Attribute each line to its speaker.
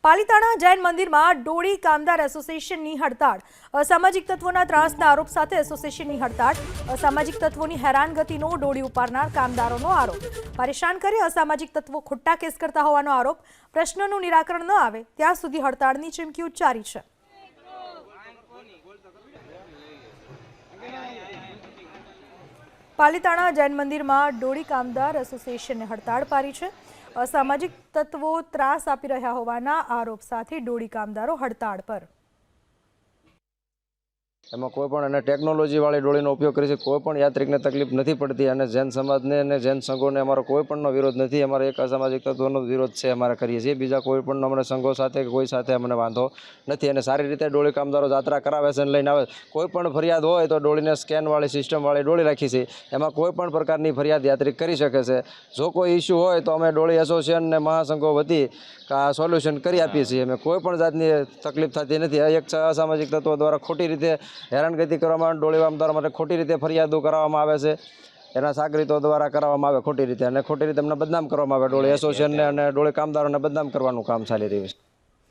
Speaker 1: પાલિતાણા જૈન મંદિરમાં ડોળી કામદાર એસોસિએશનની હડતાળ। અસામાજિક તત્વોના ત્રાસના આરોપ સાથે એસોસિએશનની હડતાળ। અસામાજિક તત્વોની હેરાનગતિનો ડોળી ઉપાડનાર કામદારોનો આરોપ। પરેશાન કરી અસામાજિક તત્વો ખોટા કેસ કરતા હોવાનો આરોપ। પ્રશ્નનું નિરાકરણ ન આવે ત્યાં સુધી હડતાળની ચીમકી ઉચ્ચારી છે। પાલિતાણા જૈન મંદિરમાં ડોળી કામદાર એસોસિએશને હડતાળ પાડી છે। અસામાજિક તત્વો ત્રાસ આપી રહ્યા હોવાના આરોપ સાથે ડોળી કામદારો હડતાળ પર।
Speaker 2: એમાં કોઈ પણ અને ટેકનોલોજી વાળી ડોળીનો ઉપયોગ કરી છે। કોઈ પણ યાત્રિકને તકલીફ નથી પડતી અને જૈન સમાજને અને જૈન સંઘોને અમારો કોઈ પણનો વિરોધ નથી। અમારે એક અસામાજિક તત્વોનો વિરોધ છે અમારે કરીએ છીએ। બીજા કોઈ પણ અમને સંઘો સાથે કે કોઈ સાથે અમને વાંધો નથી અને સારી રીતે ડોળી કામદારો યાત્રા કરાવે છે અને લઈને આવે। કોઈ પણ ફરિયાદ હોય તો ડોળીને સ્કેનવાળી સિસ્ટમવાળી ડોળી રાખી છે। એમાં કોઈ પણ પ્રકારની ફરિયાદ યાત્રિક કરી શકે છે। જો કોઈ ઇસ્યુ હોય તો અમે ડોળી એસોસિએશન અને મહાસંઘો વતી સોલ્યુશન કરી આપીએ છીએ। અમે કોઈ પણ જાતની તકલીફ થતી નથી। એક અસામાજિક તત્વો દ્વારા ખોટી રીતે હેરાનગતિ કરવામાં ડોળી કામદારો માટે ખોટી રીતે ફરિયાદો કરવામાં આવે છે। એના સાગરીતો દ્વારા કરવામાં આવે ખોટી રીતે અને ખોટી રીતે અમને બદનામ કરવામાં આવે। ડોળી એસોસિએશનને અને ડોળી કામદારોને બદનામ કરવાનું કામ ચાલી રહ્યું છે।